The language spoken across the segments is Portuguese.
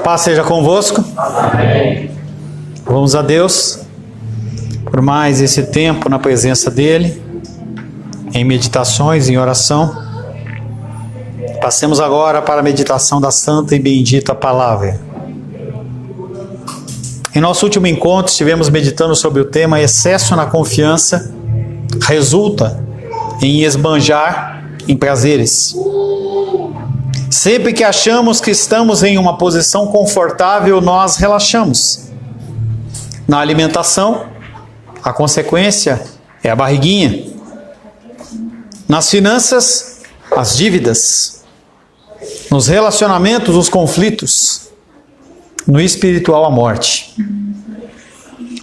paz seja convosco. Amém. Vamos a Deus por mais esse tempo na presença dEle, em meditações, em oração. Passemos agora para a meditação da santa e bendita palavra. Em nosso último encontro estivemos meditando sobre o tema excesso na confiança resulta em esbanjar em prazeres. Sempre que achamos que estamos em uma posição confortável, nós relaxamos. Na alimentação, a consequência é a barriguinha. Nas finanças, as dívidas. Nos relacionamentos, os conflitos. No espiritual, a morte.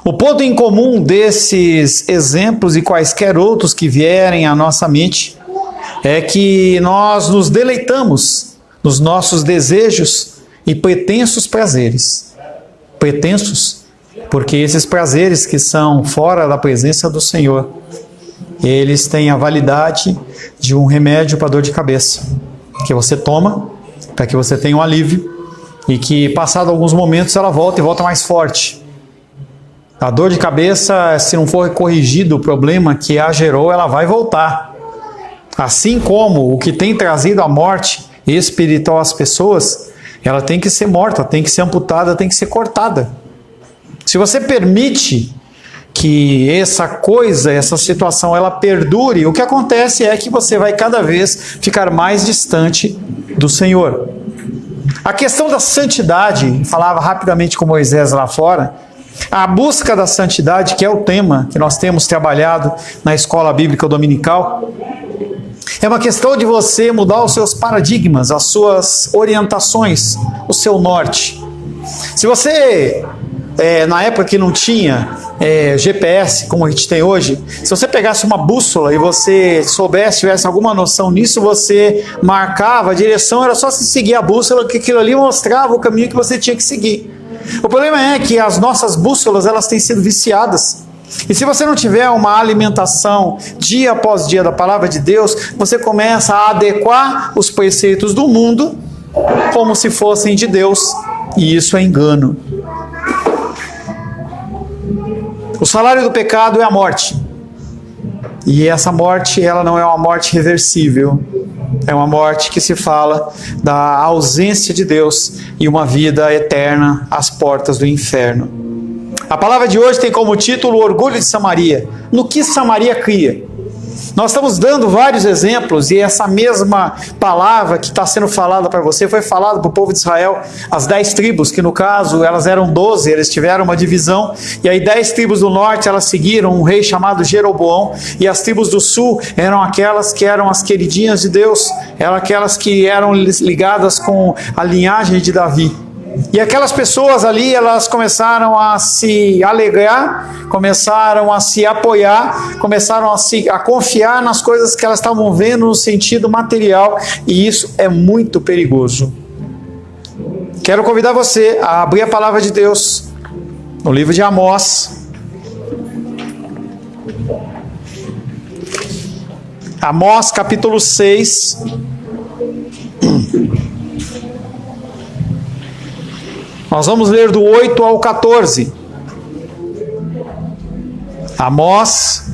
O ponto em comum desses exemplos e quaisquer outros que vierem à nossa mente é que nós nos deleitamos nos nossos desejos e pretensos prazeres. Pretensos, porque esses prazeres que são fora da presença do Senhor, eles têm a validade de um remédio para dor de cabeça, que você toma para que você tenha um alívio e que, passado alguns momentos, ela volta e volta mais forte. A dor de cabeça, se não for corrigido o problema que a gerou, ela vai voltar. Assim como o que tem trazido a morte espiritual às pessoas, ela tem que ser morta, tem que ser amputada, tem que ser cortada. Se você permite que essa coisa, essa situação, ela perdure, o que acontece é que você vai cada vez ficar mais distante do Senhor. A questão da santidade, falava rapidamente com Moisés lá fora, a busca da santidade, que é o tema que nós temos trabalhado na escola bíblica dominical, é uma questão de você mudar os seus paradigmas, as suas orientações, o seu norte. Se você, na época que não tinha GPS, como a gente tem hoje, se você pegasse uma bússola e você soubesse, tivesse alguma noção nisso, você marcava a direção, era só se seguir a bússola, que aquilo ali mostrava o caminho que você tinha que seguir. O problema é que as nossas bússolas, elas têm sido viciadas. E se você não tiver uma alimentação dia após dia da palavra de Deus, você começa a adequar os preceitos do mundo como se fossem de Deus. E isso é engano. O salário do pecado é a morte. E essa morte, ela não é uma morte reversível. É uma morte que se fala da ausência de Deus e uma vida eterna às portas do inferno. A palavra de hoje tem como título o orgulho de Samaria. No que Samaria cria? Nós estamos dando vários exemplos e essa mesma palavra que está sendo falada para você foi falada para o povo de Israel, as 10 tribos, que no caso elas eram 12, eles tiveram uma divisão, e aí 10 tribos do norte elas seguiram um rei chamado Jeroboão, e as tribos do sul eram aquelas que eram as queridinhas de Deus, eram aquelas que eram ligadas com a linhagem de Davi. E aquelas pessoas ali, elas começaram a se alegrar, começaram a se apoiar, começaram a confiar nas coisas que elas estavam vendo no sentido material, e isso é muito perigoso. Quero convidar você a abrir a palavra de Deus no livro de Amós. Amós capítulo 6. Nós vamos ler do 8 ao 14. Amós,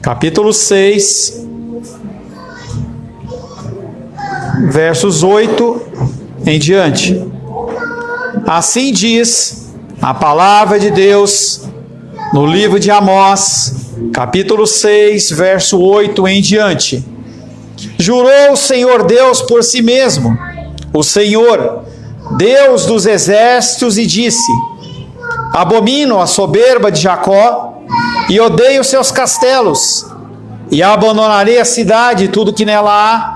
capítulo 6, versos 8 em diante. Assim diz a palavra de Deus no livro de Amós, capítulo 6, verso 8 em diante. Jurou o Senhor Deus por si mesmo, o Senhor, Deus dos exércitos, e disse: abomino a soberba de Jacó e odeio seus castelos, e abandonarei a cidade e tudo que nela há.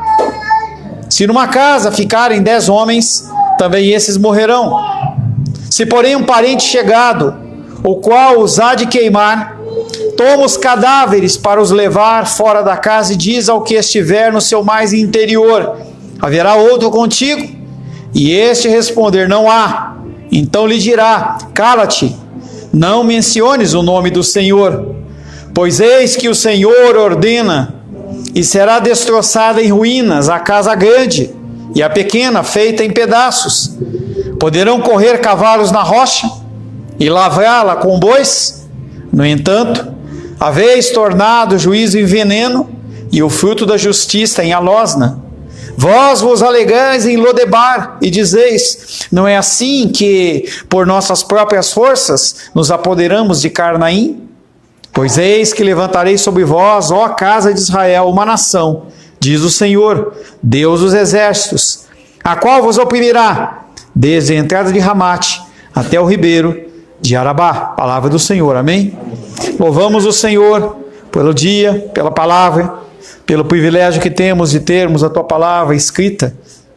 Se numa casa ficarem 10 homens, também esses morrerão. Se porém um parente chegado, o qual os há de queimar, toma os cadáveres para os levar fora da casa e diz ao que estiver no seu mais interior: haverá outro contigo? E este responder: não há. Então lhe dirá: cala-te, não menciones o nome do Senhor, pois eis que o Senhor ordena, e será destroçada em ruínas a casa grande, e a pequena feita em pedaços. Poderão correr cavalos na rocha e lavrá-la com bois? No entanto, haveis tornado o juízo em veneno e o fruto da justiça em alosna. Vós vos alegais em Lodebar e dizeis: não é assim que, por nossas próprias forças, nos apoderamos de Carnaim? Pois eis que levantarei sobre vós, ó casa de Israel, uma nação, diz o Senhor, Deus dos exércitos, a qual vos oprimirá, desde a entrada de Ramate até o ribeiro de Arabá. Palavra do Senhor, amém? Louvamos o Senhor pelo dia, pela palavra, pelo privilégio que temos de termos a Tua palavra escrita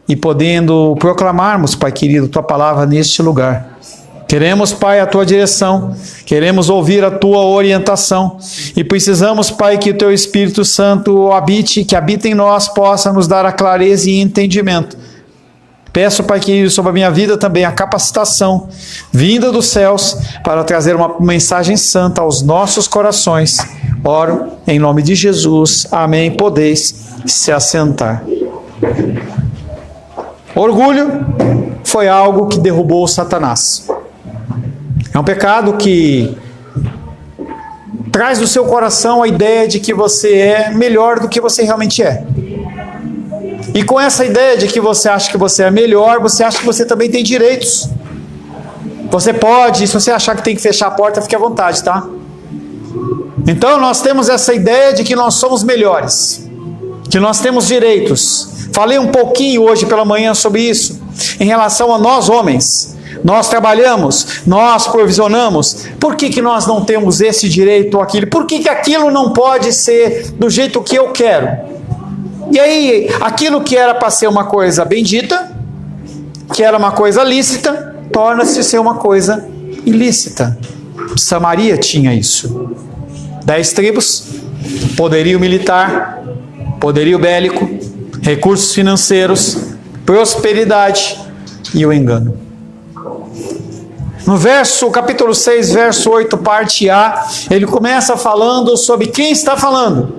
e podendo proclamarmos, Pai querido, Tua palavra neste lugar. Queremos, Pai, a Tua direção, queremos ouvir a Tua orientação e precisamos, Pai, que o Teu Espírito Santo habite, que habita em nós, possa nos dar a clareza e entendimento. Peço, Pai querido, sobre a minha vida também a capacitação vinda dos céus para trazer uma mensagem santa aos nossos corações. Oro em nome de Jesus. Amém. Podeis se assentar. Orgulho foi algo que derrubou Satanás. É um pecado que traz do seu coração a ideia de que você é melhor do que você realmente é. E com essa ideia de que você acha que você é melhor, você acha que você também tem direitos. Você pode, se você achar que tem que fechar a porta, fique à vontade, tá? Então nós temos essa ideia de que nós somos melhores, que nós temos direitos. Falei um pouquinho hoje pela manhã sobre isso, em relação a nós homens. Nós trabalhamos, nós provisionamos. Por que nós não temos esse direito ou aquilo? Por que aquilo não pode ser do jeito que eu quero? E aí, aquilo que era para ser uma coisa bendita, que era uma coisa lícita, torna-se ser uma coisa ilícita. Samaria tinha isso. 10 tribos, poderio militar, poderio bélico, recursos financeiros, prosperidade e o engano. No capítulo 6, verso 8, parte A, ele começa falando sobre quem está falando.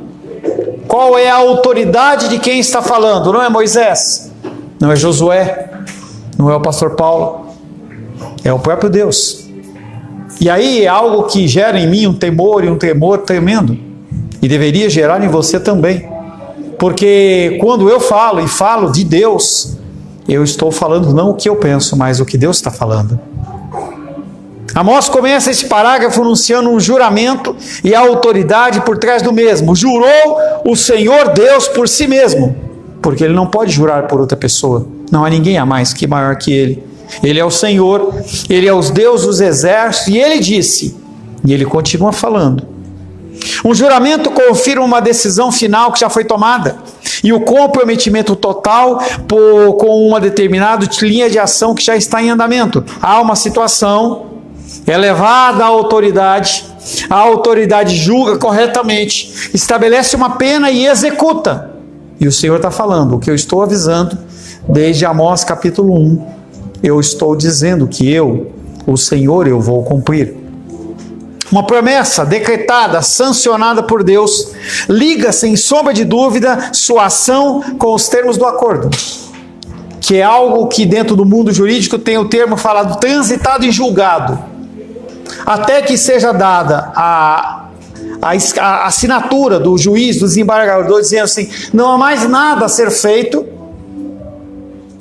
Qual é a autoridade de quem está falando? Não é Moisés, não é Josué, não é o pastor Paulo, é o próprio Deus. E aí é algo que gera em mim um temor e um tremor tremendo, e deveria gerar em você também, porque quando eu falo e falo de Deus, eu estou falando não o que eu penso, mas o que Deus está falando. Amós começa esse parágrafo anunciando um juramento e a autoridade por trás do mesmo. Jurou o Senhor Deus por si mesmo, porque ele não pode jurar por outra pessoa. Não há ninguém a mais que maior que ele. Ele é o Senhor, ele é o Deus dos exércitos, e ele disse, e ele continua falando. Um juramento confirma uma decisão final que já foi tomada, e o comprometimento total com uma determinada linha de ação que já está em andamento. Há uma situação, é levada à autoridade, a autoridade julga corretamente, estabelece uma pena e executa. E o Senhor está falando, o que eu estou avisando, desde Amós capítulo 1, eu estou dizendo que eu, o Senhor, eu vou cumprir. Uma promessa decretada, sancionada por Deus, liga sem sombra de dúvida sua ação com os termos do acordo, que é algo que dentro do mundo jurídico tem o termo falado transitado e julgado, até que seja dada a assinatura do juiz, do desembargador, dizendo assim, não há mais nada a ser feito.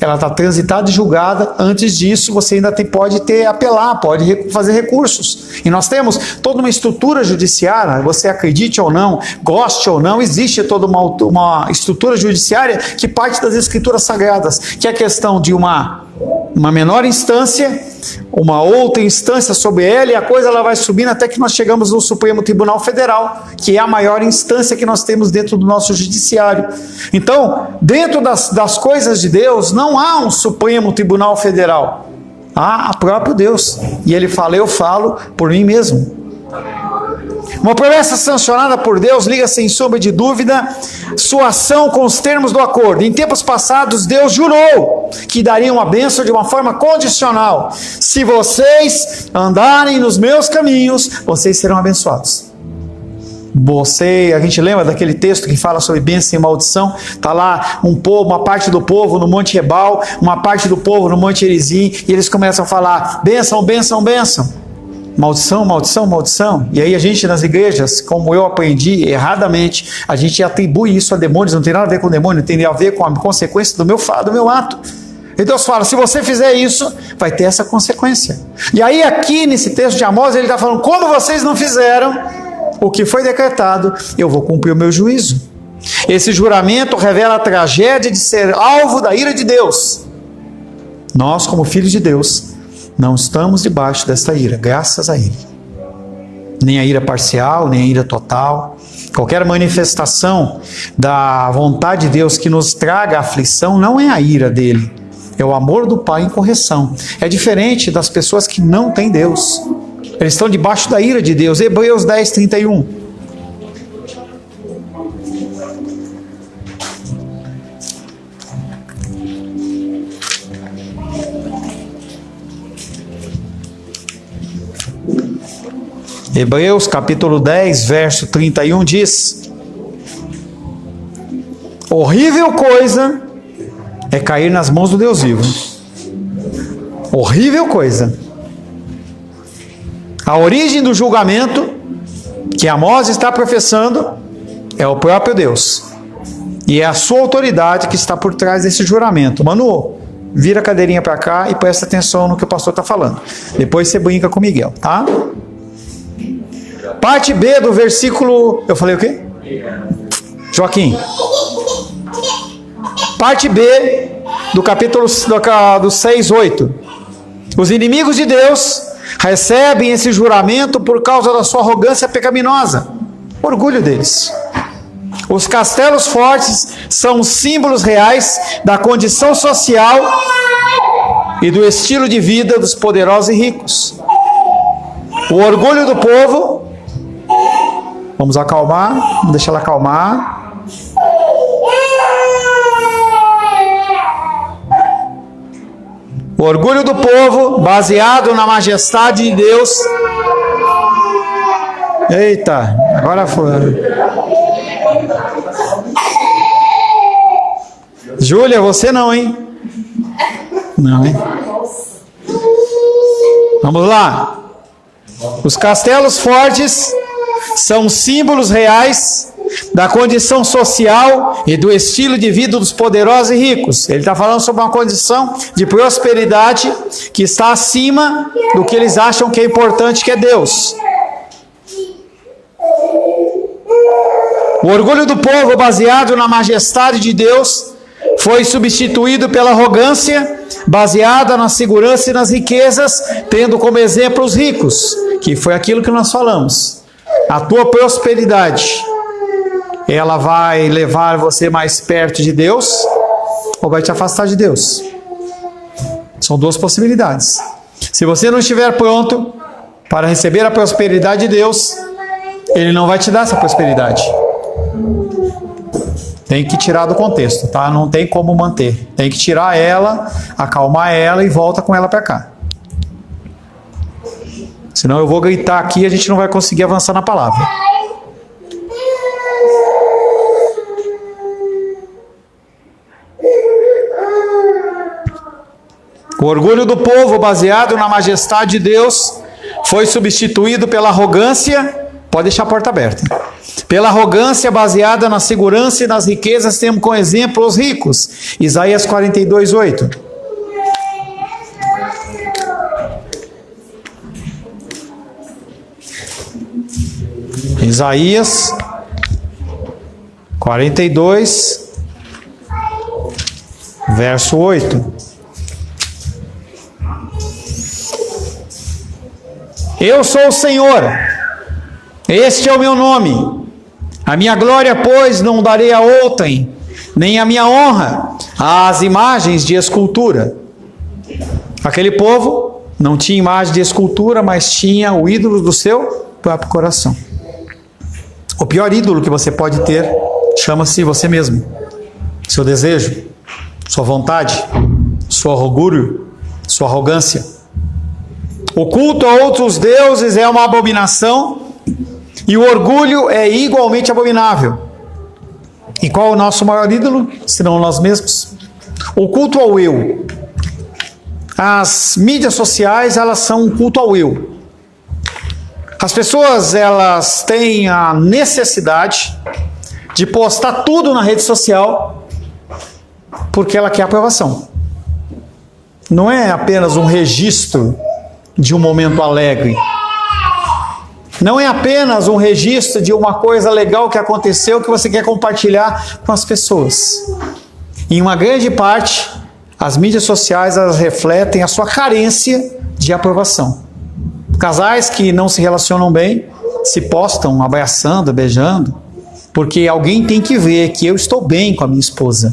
Ela está transitada e julgada. Antes disso, você ainda pode apelar, pode fazer recursos. E nós temos toda uma estrutura judiciária, você acredite ou não, goste ou não, existe toda uma estrutura judiciária que parte das escrituras sagradas, que é a questão de uma menor instância, uma outra instância sobre ela, e a coisa ela vai subindo até que nós chegamos no Supremo Tribunal Federal, que é a maior instância que nós temos dentro do nosso judiciário. Então, dentro das coisas de Deus, não há um Supremo Tribunal Federal, há o próprio Deus, e ele fala, eu falo por mim mesmo. Uma promessa sancionada por Deus liga sem sombra de dúvida sua ação com os termos do acordo. Em tempos passados, Deus jurou que daria uma bênção de uma forma condicional. Se vocês andarem nos meus caminhos, vocês serão abençoados. A gente lembra daquele texto que fala sobre bênção e maldição? Está lá uma parte do povo no Monte Ebal, uma parte do povo no Monte Erizim, e eles começam a falar: bênção, bênção, bênção. Maldição, maldição, maldição. E aí a gente nas igrejas, como eu aprendi erradamente, a gente atribui isso a demônios, não tem nada a ver com demônio, tem a ver com a consequência do meu ato. E Deus fala: se você fizer isso, vai ter essa consequência. E aí aqui nesse texto de Amós, ele está falando: como vocês não fizeram o que foi decretado, eu vou cumprir o meu juízo. Esse juramento revela a tragédia de ser alvo da ira de Deus. Nós, como filhos de Deus, não estamos debaixo dessa ira, graças a Ele. Nem a ira parcial, nem a ira total. Qualquer manifestação da vontade de Deus que nos traga aflição não é a ira dele, é o amor do Pai em correção. É diferente das pessoas que não têm Deus. Eles estão debaixo da ira de Deus. Hebreus 10, 31. Hebreus capítulo 10, verso 31 diz: horrível coisa é cair nas mãos do Deus vivo. Horrível coisa. A origem do julgamento que Amós está professando é o próprio Deus. E é a sua autoridade que está por trás desse juramento. Manu, vira a cadeirinha para cá e presta atenção no que o pastor está falando. Depois você brinca com o Miguel, tá? Parte B do versículo... Eu falei o quê? Joaquim. Parte B do capítulo do 6, 8. Os inimigos de Deus recebem esse juramento por causa da sua arrogância pecaminosa. Orgulho deles. Os castelos fortes são símbolos reais da condição social e do estilo de vida dos poderosos e ricos. O orgulho do povo... Vamos acalmar, vamos deixar ela acalmar. O orgulho do povo, baseado na majestade de Deus. Eita, agora foi. Júlia, você não, hein? Não, hein? Vamos lá. Os castelos fortes são símbolos reais da condição social e do estilo de vida dos poderosos e ricos. Ele está falando sobre uma condição de prosperidade que está acima do que eles acham que é importante, que é Deus. O orgulho do povo, baseado na majestade de Deus, foi substituído pela arrogância, baseada na segurança e nas riquezas, tendo como exemplo os ricos, que foi aquilo que nós falamos. A tua prosperidade, ela vai levar você mais perto de Deus ou vai te afastar de Deus? São duas possibilidades. Se você não estiver pronto para receber a prosperidade de Deus, Ele não vai te dar essa prosperidade. Tem que tirar do contexto, tá? Não tem como manter. Tem que tirar ela, acalmar ela e volta com ela para cá. Senão eu vou gritar aqui e a gente não vai conseguir avançar na palavra. O orgulho do povo, baseado na majestade de Deus, foi substituído pela arrogância. Pode deixar a porta aberta. Pela arrogância baseada na segurança e nas riquezas, temos como exemplo os ricos. Isaías 42, 8. Isaías 42, verso 8. Eu sou o Senhor, este é o meu nome. A minha glória, pois, não darei a outrem, nem a minha honra às imagens de escultura. Aquele povo não tinha imagem de escultura, mas tinha o ídolo do seu próprio coração. O pior ídolo que você pode ter chama-se você mesmo. Seu desejo, sua vontade, seu orgulho, sua arrogância. O culto a outros deuses é uma abominação E o orgulho é igualmente abominável. E qual é o nosso maior ídolo? Senão nós mesmos. O culto ao eu. As mídias sociais, elas são um culto ao eu. As pessoas, elas têm a necessidade de postar tudo na rede social porque ela quer aprovação. Não é apenas um registro de um momento alegre. Não é apenas um registro de uma coisa legal que aconteceu que você quer compartilhar com as pessoas. Em uma grande parte, as mídias sociais, elas refletem a sua carência de aprovação. Casais que não se relacionam bem se postam abraçando, beijando, porque alguém tem que ver que eu estou bem com a minha esposa,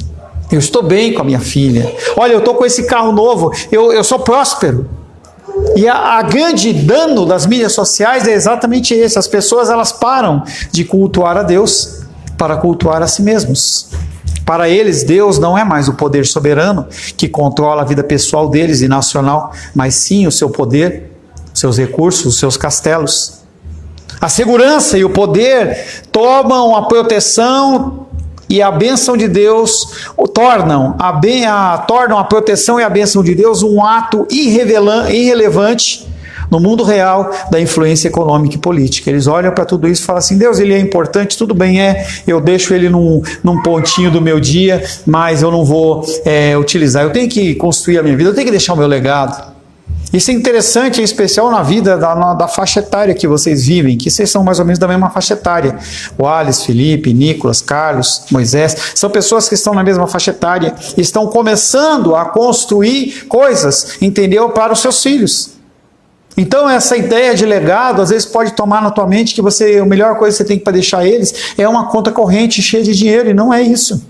eu estou bem com a minha filha. Olha, eu estou com esse carro novo, eu sou próspero. E a grande dano das mídias sociais é exatamente esse. As pessoas, elas param de cultuar a Deus para cultuar a si mesmos. Para eles, Deus não é mais o poder soberano que controla a vida pessoal deles e nacional, mas sim o seu poder, seus recursos, os seus castelos. A segurança e o poder tomam a proteção e a bênção de Deus, tornam a proteção e a bênção de Deus um ato irrelevante no mundo real da influência econômica e política. Eles olham para tudo isso e falam assim: Deus, ele é importante, tudo bem, eu deixo ele num pontinho do meu dia, mas eu não vou utilizar. Eu tenho que construir a minha vida, eu tenho que deixar o meu legado. Isso é interessante, em especial na vida da faixa etária que vocês vivem, que vocês são mais ou menos da mesma faixa etária. O Alice, Felipe, Nicolas, Carlos, Moisés, são pessoas que estão na mesma faixa etária, estão começando a construir coisas, entendeu, para os seus filhos. Então essa ideia de legado, às vezes pode tomar na tua mente que a melhor coisa que você tem para deixar eles é uma conta corrente cheia de dinheiro, e não é isso.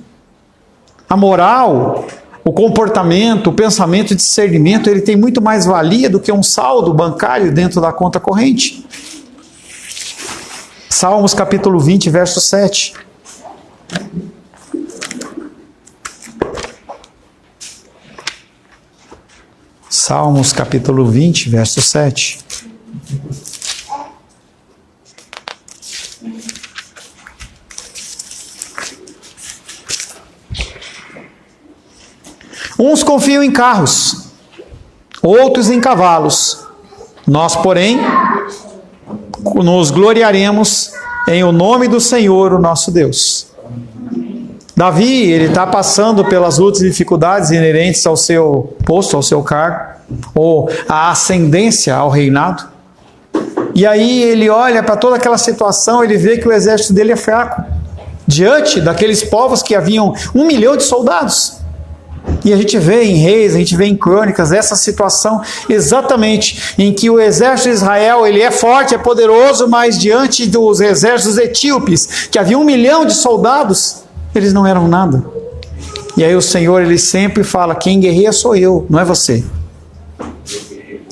A moral, o comportamento, o pensamento e discernimento, ele tem muito mais valia do que um saldo bancário dentro da conta corrente. Salmos capítulo 20, verso 7. Salmos capítulo 20, verso 7. Uns confiam em carros, outros em cavalos. Nós, porém, nos gloriaremos em o nome do Senhor, o nosso Deus. Davi, ele está passando pelas lutas e dificuldades inerentes ao seu posto, ao seu cargo, ou à ascendência ao reinado. E aí ele olha para toda aquela situação, ele vê que o exército dele é fraco, diante daqueles povos que haviam 1 milhão de soldados. E a gente vê em Reis, a gente vê em Crônicas, essa situação exatamente em que o exército de Israel, ele é forte, é poderoso, mas diante dos exércitos etíopes, que havia 1 milhão de soldados, eles não eram nada. E aí o Senhor, ele sempre fala: quem guerreia sou eu, não é você.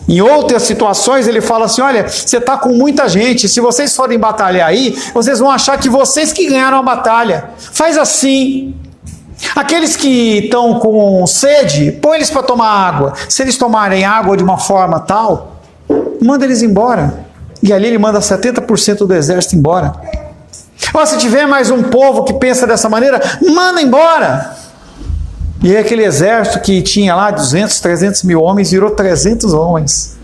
Em outras situações ele fala assim: olha, você está com muita gente, se vocês forem batalhar aí, vocês vão achar que vocês que ganharam a batalha. Faz assim. Aqueles que estão com sede, põe eles para tomar água. Se eles tomarem água de uma forma tal, manda eles embora. E ali ele manda 70% do exército embora. Ou se tiver mais um povo que pensa dessa maneira, manda embora. E aí aquele exército que tinha lá 200, 300 mil homens, virou 300 homens.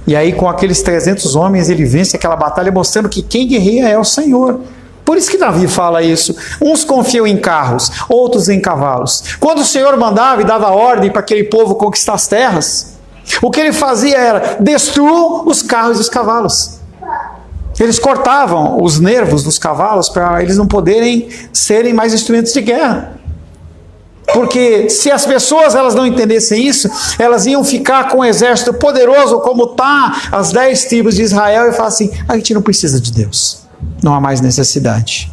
E aí com aqueles 300 homens ele vence aquela batalha, mostrando que quem guerreia é o Senhor. Por isso que Davi fala isso. Uns confiam em carros, outros em cavalos. Quando o Senhor mandava e dava ordem para aquele povo conquistar as terras, o que ele fazia era: destruam os carros e os cavalos. Eles cortavam os nervos dos cavalos para eles não poderem serem mais instrumentos de guerra. Porque se as pessoas elas não entendessem isso, elas iam ficar com um exército poderoso como está as 10 tribos de Israel e falar assim: a gente não precisa de Deus. Não há mais necessidade.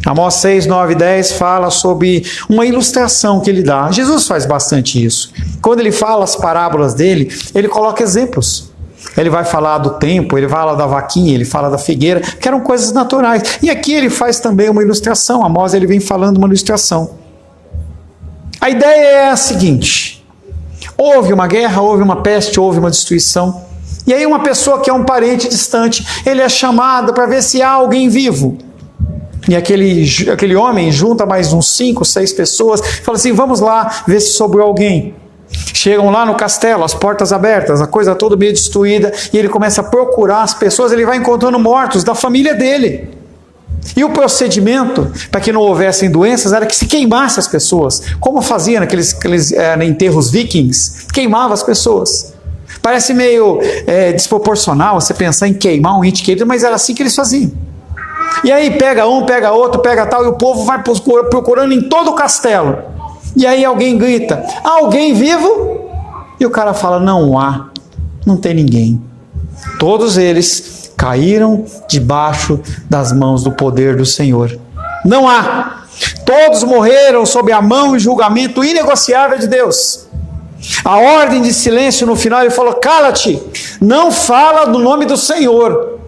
Amós 6, 9 e 10 fala sobre uma ilustração que ele dá. Jesus faz bastante isso. Quando ele fala as parábolas dele, ele coloca exemplos. Ele vai falar do tempo, ele fala da vaquinha, ele fala da figueira, que eram coisas naturais. E aqui ele faz também uma ilustração. Amós, ele vem falando uma ilustração. A ideia é a seguinte: houve uma guerra, houve uma peste, houve uma destruição. E aí uma pessoa que é um parente distante, ele é chamado para ver se há alguém vivo. E aquele homem junta mais uns 5, 6 pessoas, fala assim, vamos lá ver se sobrou alguém. Chegam lá no castelo, as portas abertas, a coisa toda meio destruída, e ele começa a procurar as pessoas, ele vai encontrando mortos da família dele. E o procedimento, para que não houvessem doenças, era que se queimasse as pessoas, como fazia naqueles enterros vikings, queimava as pessoas. Parece meio desproporcional você pensar em queimar um ente querido, mas era assim que eles faziam. E aí pega um, pega outro, pega tal, e o povo vai procurando em todo o castelo. E aí alguém grita, alguém vivo? E o cara fala, não há, não tem ninguém. Todos eles caíram debaixo das mãos do poder do Senhor. Não há. Todos morreram sob a mão e julgamento inegociável de Deus. A ordem de silêncio no final, ele falou, cala-te, não fala do nome do Senhor.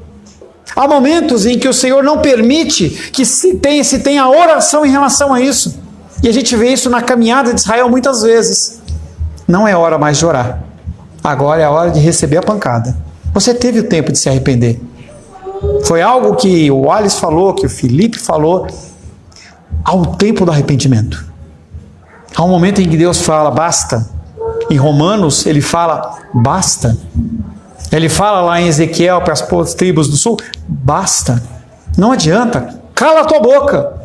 Há momentos em que o Senhor não permite que se tenha oração em relação a isso. E a gente vê isso na caminhada de Israel muitas vezes. Não é hora mais de orar. Agora é a hora de receber a pancada. Você teve o tempo de se arrepender. Foi algo que o Wallace falou, que o Felipe falou. Há um tempo do arrependimento. Há um momento em que Deus fala, basta. Em Romanos, ele fala, basta. Ele fala lá em Ezequiel para as tribos do sul, basta. Não adianta, cala a tua boca.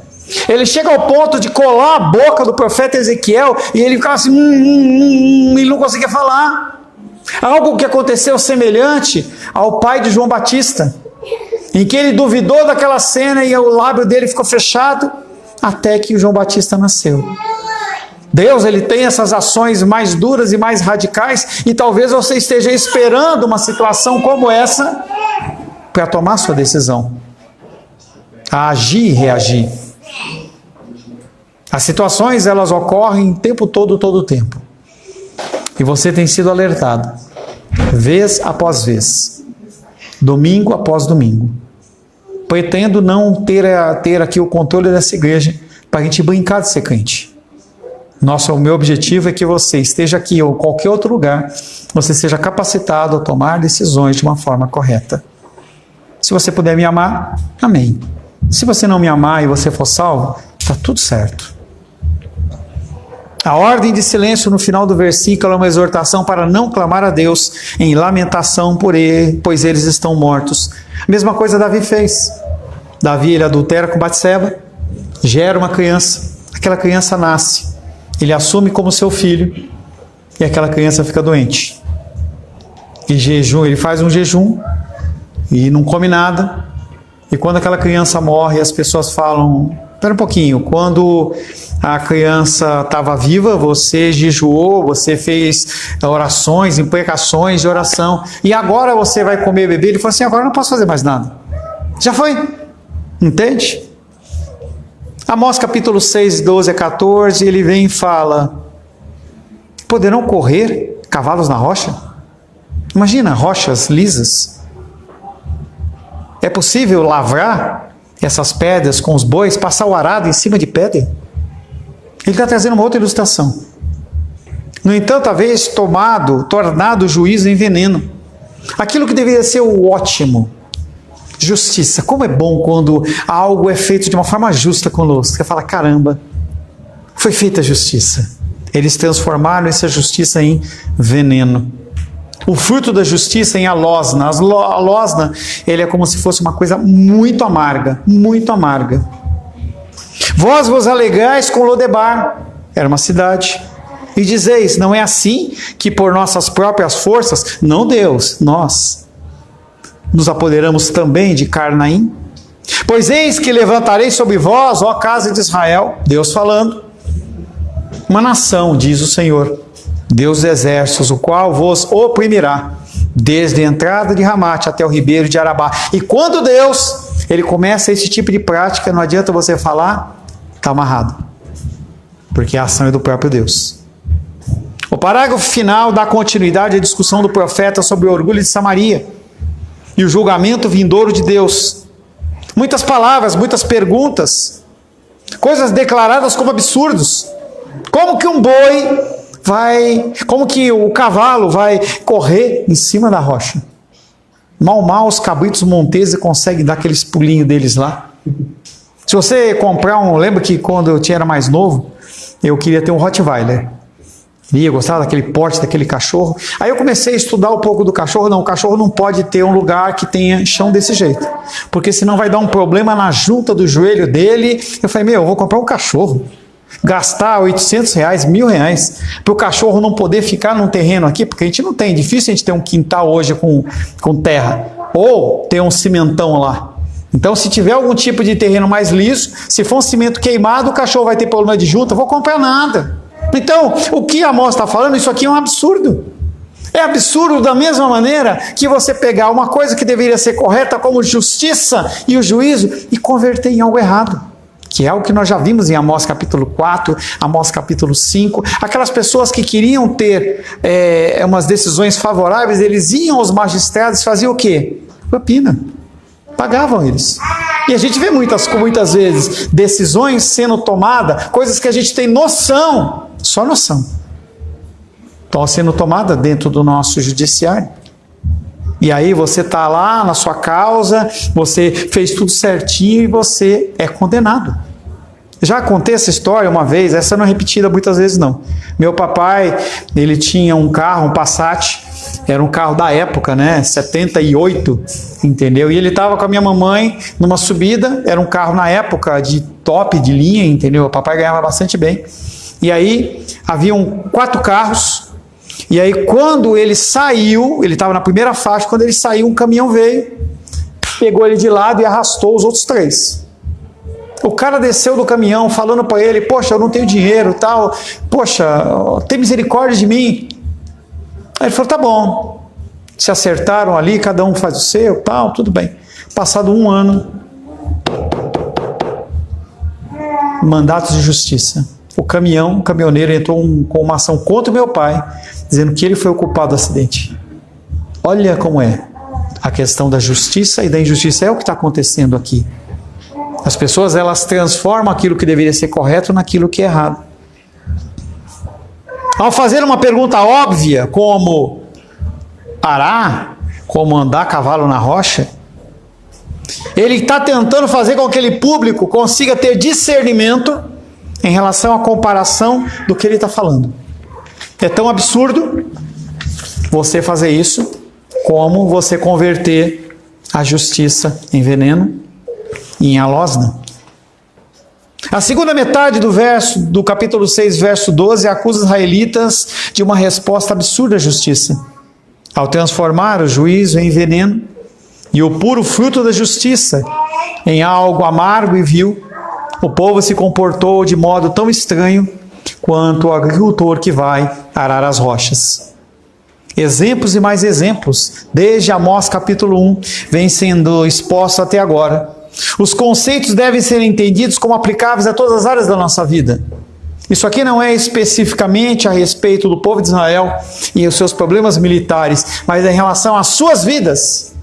Ele chega ao ponto de colar a boca do profeta Ezequiel e ele ficava assim, ele não conseguia falar. Algo que aconteceu semelhante ao pai de João Batista, em que ele duvidou daquela cena e o lábio dele ficou fechado até que o João Batista nasceu. Deus, ele tem essas ações mais duras e mais radicais e talvez você esteja esperando uma situação como essa para tomar sua decisão, a agir e reagir. As situações, elas ocorrem o tempo todo o tempo. E você tem sido alertado, vez após vez, domingo após domingo. Pretendo não ter aqui o controle dessa igreja para a gente brincar de ser crente. O meu objetivo é que você esteja aqui ou em qualquer outro lugar, você seja capacitado a tomar decisões de uma forma correta. Se você puder me amar, amém. Se você não me amar e você for salvo, está tudo certo. A ordem de silêncio no final do versículo é uma exortação para não clamar a Deus em lamentação por ele, pois eles estão mortos. A mesma coisa Davi fez. Davi, ele adultera com Batseba, gera uma criança, aquela criança nasce. Ele assume como seu filho e aquela criança fica doente. Ele faz um jejum e não come nada. E quando aquela criança morre, as pessoas falam, espera um pouquinho, quando a criança estava viva, você jejuou, você fez orações, imprecações de oração, e agora você vai comer e beber? Ele falou assim, agora eu não posso fazer mais nada. Já foi. Entende? Amós capítulo 6, 12 a 14, ele vem e fala, poderão correr cavalos na rocha? Imagina, rochas lisas. É possível lavrar essas pedras com os bois, passar o arado em cima de pedra? Ele está trazendo uma outra ilustração. No entanto, talvez tornado o juízo em veneno. Aquilo que deveria ser o ótimo. Justiça. Como é bom quando algo é feito de uma forma justa conosco. Você fala, caramba, foi feita a justiça. Eles transformaram essa justiça em veneno. O fruto da justiça em alosna. A alosna, ele é como se fosse uma coisa muito amarga, muito amarga. Vós vos alegrais com Lodebar, era uma cidade, e dizeis, não é assim que por nossas próprias forças, não Deus, nós, nos apoderamos também de Carnaim? Pois eis que levantarei sobre vós, ó casa de Israel, Deus falando, uma nação, diz o Senhor, Deus dos exércitos, o qual vos oprimirá, desde a entrada de Ramate até o ribeiro de Arabá. E quando Deus, ele começa esse tipo de prática, não adianta você falar, está amarrado, porque a ação é do próprio Deus. O parágrafo final dá continuidade à discussão do profeta sobre o orgulho de Samaria e o julgamento vindouro de Deus. Muitas palavras, muitas perguntas, coisas declaradas como absurdos. Como que um boi como que o cavalo vai correr em cima da rocha? Mal os cabritos monteses conseguem dar aqueles pulinhos deles lá. Se você comprar lembra que quando eu era mais novo, eu queria ter um Rottweiler. Eu gostava daquele porte, daquele cachorro. Aí eu comecei a estudar um pouco do cachorro. Não, o cachorro não pode ter um lugar que tenha chão desse jeito, porque senão vai dar um problema na junta do joelho dele. Eu falei, eu vou comprar um cachorro, gastar R$800, R$1.000, para o cachorro não poder ficar num terreno aqui, porque a gente não tem, difícil a gente ter um quintal hoje com terra, ou ter um cimentão lá. Então, se tiver algum tipo de terreno mais liso, se for um cimento queimado, o cachorro vai ter problema de junta, eu vou comprar nada. Então, o que Amós está falando, isso aqui é um absurdo. É absurdo da mesma maneira que você pegar uma coisa que deveria ser correta como justiça e o juízo e converter em algo errado, que é o que nós já vimos em Amós capítulo 4, Amós capítulo 5. Aquelas pessoas que queriam ter umas decisões favoráveis, eles iam aos magistrados e faziam o quê? Propina. Pagavam eles. E a gente vê muitas vezes decisões sendo tomadas, coisas que a gente tem noção, só noção, estão sendo tomadas dentro do nosso judiciário. E aí você está lá na sua causa, você fez tudo certinho e você é condenado. Já contei essa história uma vez, essa não é repetida muitas vezes não. Meu papai, ele tinha um carro, um Passat, era um carro da época, né, 78, entendeu? E ele estava com a minha mamãe numa subida, era um carro na época de top, de linha, entendeu? O papai ganhava bastante bem. E aí, haviam 4 carros, e aí quando ele saiu, ele estava na primeira faixa, quando ele saiu, um caminhão veio, pegou ele de lado e arrastou os outros 3. O cara desceu do caminhão falando para ele, poxa, eu não tenho dinheiro, tal, poxa, tem misericórdia de mim. Aí ele falou, tá bom. Se acertaram ali, cada um faz o seu, tal, tudo bem. Passado 1 ano, mandatos de justiça. O caminhoneiro entrou com uma ação contra o meu pai, dizendo que ele foi o culpado do acidente. Olha como é a questão da justiça e da injustiça. É o que está acontecendo aqui. As pessoas, elas transformam aquilo que deveria ser correto naquilo que é errado. Ao fazer uma pergunta óbvia, como arar, como andar a cavalo na rocha, ele está tentando fazer com que aquele público consiga ter discernimento em relação à comparação do que ele está falando. É tão absurdo você fazer isso como você converter a justiça em veneno e em alosna. A segunda metade do capítulo 6, verso 12, acusa os israelitas de uma resposta absurda à justiça, ao transformar o juízo em veneno e o puro fruto da justiça em algo amargo e vil. O povo se comportou de modo tão estranho quanto o agricultor que vai arar as rochas. Exemplos e mais exemplos, desde Amós capítulo 1, vem sendo exposto até agora. Os conceitos devem ser entendidos como aplicáveis a todas as áreas da nossa vida. Isso aqui não é especificamente a respeito do povo de Israel e os seus problemas militares, mas é em relação às suas vidas.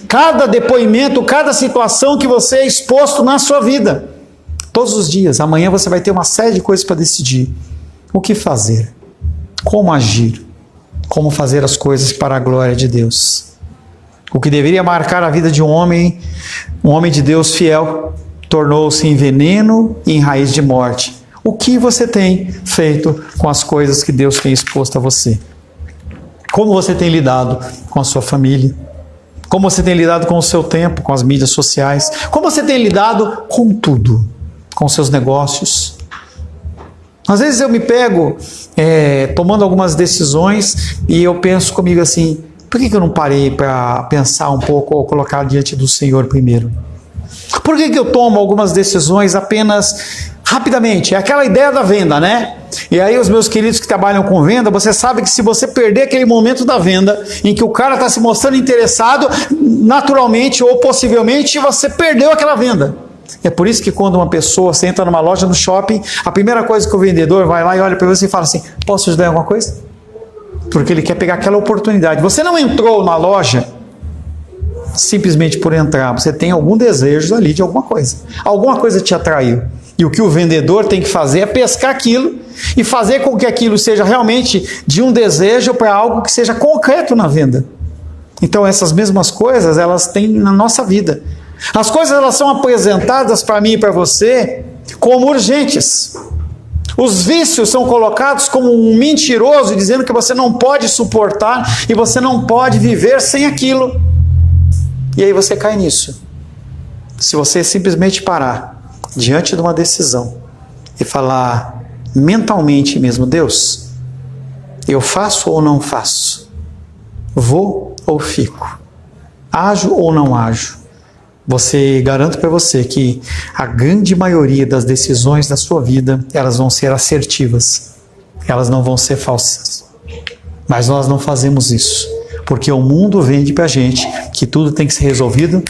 Cada depoimento, cada situação que você é exposto na sua vida. Todos os dias, amanhã você vai ter uma série de coisas para decidir. O que fazer? Como agir? Como fazer as coisas para a glória de Deus? O que deveria marcar a vida de um homem de Deus fiel, tornou-se em veneno e em raiz de morte. O que você tem feito com as coisas que Deus tem exposto a você? Como você tem lidado com a sua família? Como você tem lidado com o seu tempo, com as mídias sociais? Como você tem lidado com tudo? Com seus negócios? Às vezes eu me pego tomando algumas decisões e eu penso comigo assim, por que eu não parei para pensar um pouco ou colocar diante do Senhor primeiro? Por que eu tomo algumas decisões apenas rapidamente? É aquela ideia da venda, né? E aí os meus queridos que trabalham com venda, você sabe que se você perder aquele momento da venda, em que o cara está se mostrando interessado, naturalmente ou possivelmente você perdeu aquela venda. É por isso que quando uma pessoa, você entra numa loja no shopping, a primeira coisa que o vendedor vai lá e olha para você e fala assim, posso ajudar em alguma coisa? Porque ele quer pegar aquela oportunidade. Você não entrou na loja simplesmente por entrar, você tem algum desejo ali de alguma coisa te atraiu. E o que o vendedor tem que fazer é pescar aquilo e fazer com que aquilo seja realmente de um desejo para algo que seja concreto na venda. Então essas mesmas coisas, elas têm na nossa vida. As coisas, elas são apresentadas para mim e para você como urgentes. Os vícios são colocados como um mentiroso, dizendo que você não pode suportar e você não pode viver sem aquilo. E aí você cai nisso. Se você simplesmente parar diante de uma decisão e falar mentalmente mesmo: Deus, eu faço ou não faço? Vou ou fico? Ajo ou não ajo? Você, garanto para você que a grande maioria das decisões da sua vida, elas vão ser assertivas. Elas não vão ser falsas. Mas nós não fazemos isso, porque o mundo vende para a gente que tudo tem que ser resolvido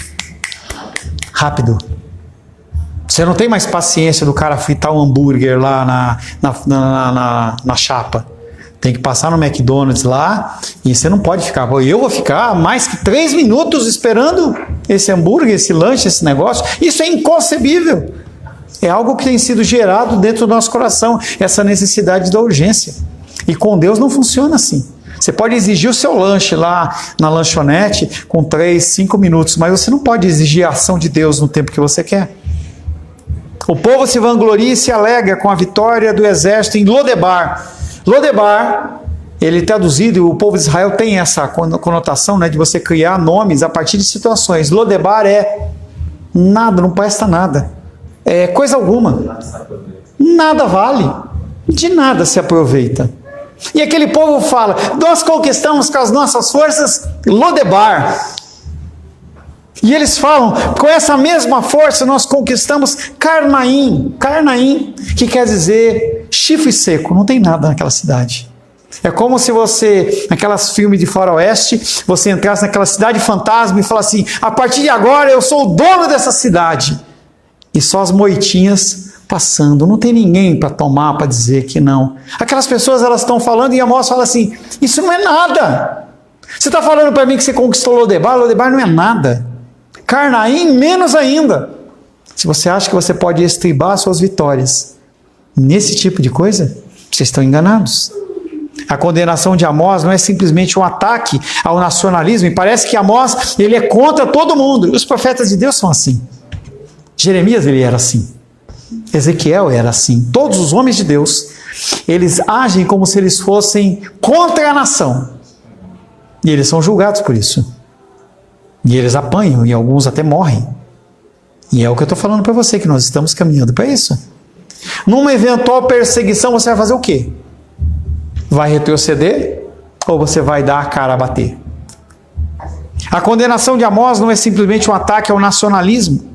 rápido. Você não tem mais paciência do cara fritar um hambúrguer lá na chapa. Tem que passar no McDonald's lá e você não pode ficar. Eu vou ficar mais que 3 minutos esperando esse hambúrguer, esse lanche, esse negócio. Isso é inconcebível. É algo que tem sido gerado dentro do nosso coração, essa necessidade da urgência. E com Deus não funciona assim. Você pode exigir o seu lanche lá na lanchonete com 3, 5 minutos, mas você não pode exigir a ação de Deus no tempo que você quer. O povo se vangloria e se alegra com a vitória do exército em Lodebar. Lodebar, ele traduzido, e o povo de Israel tem essa conotação, né, de você criar nomes a partir de situações. Lodebar é nada, não presta nada. É coisa alguma. Nada vale. De nada se aproveita. E aquele povo fala: nós conquistamos com as nossas forças Lodebar. E eles falam: com essa mesma força nós conquistamos Carnaim. Carnaim, que quer dizer chifre seco. Não tem nada naquela cidade. É como se você, naquelas filmes de faroeste, você entrasse naquela cidade fantasma e falasse assim: a partir de agora eu sou o dono dessa cidade. E só as moitinhas passando. Não tem ninguém para tomar, para dizer que não. Aquelas pessoas, elas estão falando e Amós fala assim: isso não é nada. Você está falando para mim que você conquistou Lodebar? Lodebar não é nada. Carnaim, menos ainda. Se você acha que você pode estribar suas vitórias nesse tipo de coisa, vocês estão enganados. A condenação de Amós não é simplesmente um ataque ao nacionalismo, e parece que Amós, ele é contra todo mundo. Os profetas de Deus são assim. Jeremias, ele era assim. Ezequiel era assim. Todos os homens de Deus, eles agem como se eles fossem contra a nação. E eles são julgados por isso. E eles apanham, e alguns até morrem. E é o que eu estou falando para você, que nós estamos caminhando para isso. Numa eventual perseguição, você vai fazer o quê? Vai retroceder? Ou você vai dar a cara a bater? A condenação de Amós não é simplesmente um ataque ao nacionalismo.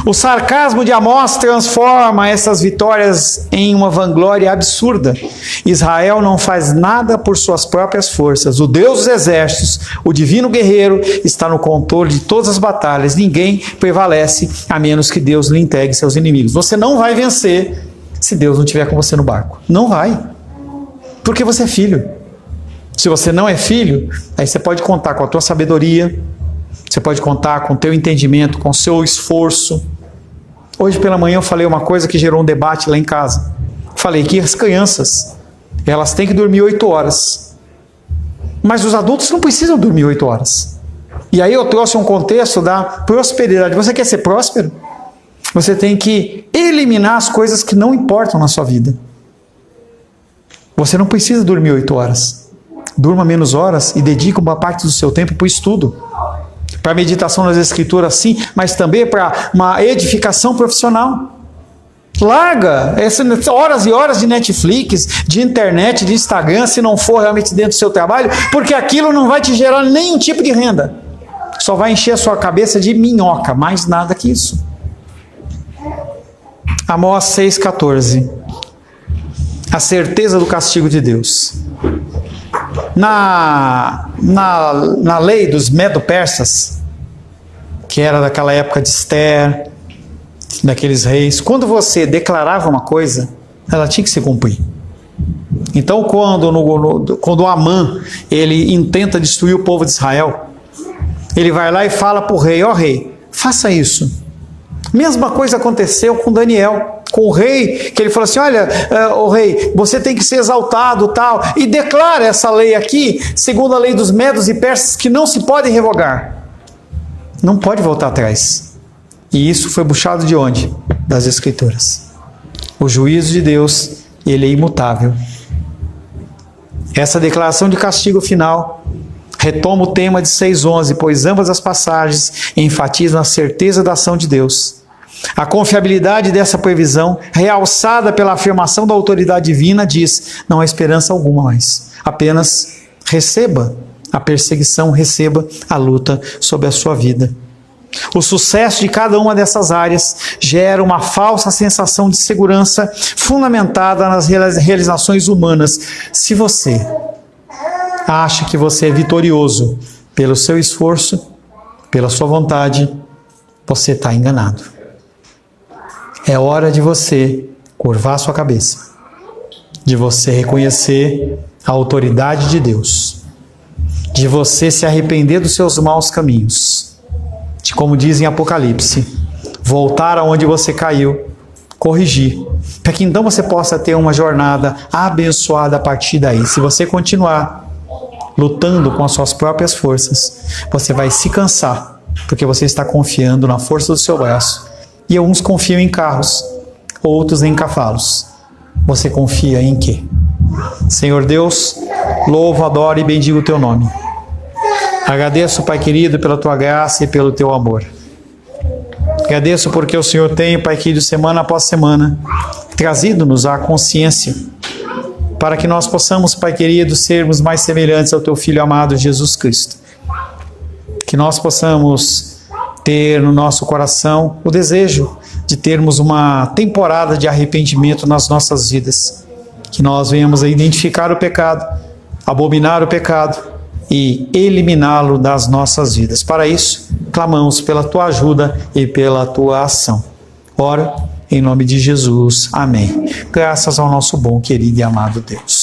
O sarcasmo de Amós transforma essas vitórias em uma vanglória absurda. Israel não faz nada por suas próprias forças. O Deus dos exércitos, o divino guerreiro, está no controle de todas as batalhas. Ninguém prevalece a menos que Deus lhe entregue seus inimigos. Você não vai vencer se Deus não estiver com você no barco. Não vai. Porque você é filho. Se você não é filho, aí você pode contar com a tua sabedoria, você pode contar com o teu entendimento, com o seu esforço. Hoje pela manhã eu falei uma coisa que gerou um debate lá em casa. Falei que as crianças, elas têm que dormir 8 horas. Mas os adultos não precisam dormir 8 horas. E aí eu trouxe um contexto da prosperidade. Você quer ser próspero? Você tem que eliminar as coisas que não importam na sua vida. Você não precisa dormir 8 horas. Durma menos horas e dedique uma parte do seu tempo para o estudo. Para a meditação nas escrituras, sim, mas também para uma edificação profissional. Larga essas horas e horas de Netflix, de internet, de Instagram, se não for realmente dentro do seu trabalho, porque aquilo não vai te gerar nenhum tipo de renda. Só vai encher a sua cabeça de minhoca, mais nada que isso. Amós 6,14. A certeza do castigo de Deus. Na lei dos medo-persas, que era daquela época de Esther, daqueles reis, quando você declarava uma coisa, ela tinha que se cumprir. Então, quando Amã, ele intenta destruir o povo de Israel, ele vai lá e fala para o rei: ó rei, faça isso. Mesma coisa aconteceu com Daniel. com o rei, que ele falou assim, olha, o rei, você tem que ser exaltado, tal, e declara essa lei aqui, segundo a lei dos medos e persas, que não se pode revogar. Não pode voltar atrás. E isso foi puxado de onde? Das Escrituras. O juízo de Deus, ele é imutável. Essa declaração de castigo final retoma o tema de 6:11, pois ambas as passagens enfatizam a certeza da ação de Deus. A confiabilidade dessa previsão, realçada pela afirmação da autoridade divina, diz: não há esperança alguma mais. Apenas receba a perseguição, receba a luta sobre a sua vida. O sucesso de cada uma dessas áreas gera uma falsa sensação de segurança fundamentada nas realizações humanas. Se você acha que você é vitorioso pelo seu esforço, pela sua vontade, você está enganado. É hora de você curvar sua cabeça, de você reconhecer a autoridade de Deus, de você se arrepender dos seus maus caminhos, de, como diz em Apocalipse, voltar aonde você caiu, corrigir, para que então você possa ter uma jornada abençoada a partir daí. Se você continuar lutando com as suas próprias forças, você vai se cansar, porque você está confiando na força do seu braço. E alguns confiam em carros, outros em cavalos. Você confia em quê? Senhor Deus, louvo, adoro e bendigo o teu nome. Agradeço, Pai querido, pela tua graça e pelo teu amor. Agradeço porque o Senhor tem, Pai querido, semana após semana, trazido-nos à consciência, para que nós possamos, Pai querido, sermos mais semelhantes ao teu Filho amado Jesus Cristo. Que nós possamos ter no nosso coração o desejo de termos uma temporada de arrependimento nas nossas vidas. Que nós venhamos a identificar o pecado, abominar o pecado e eliminá-lo das nossas vidas. Para isso, clamamos pela tua ajuda e pela tua ação. Ora, em nome de Jesus. Amém. Graças ao nosso bom, querido e amado Deus.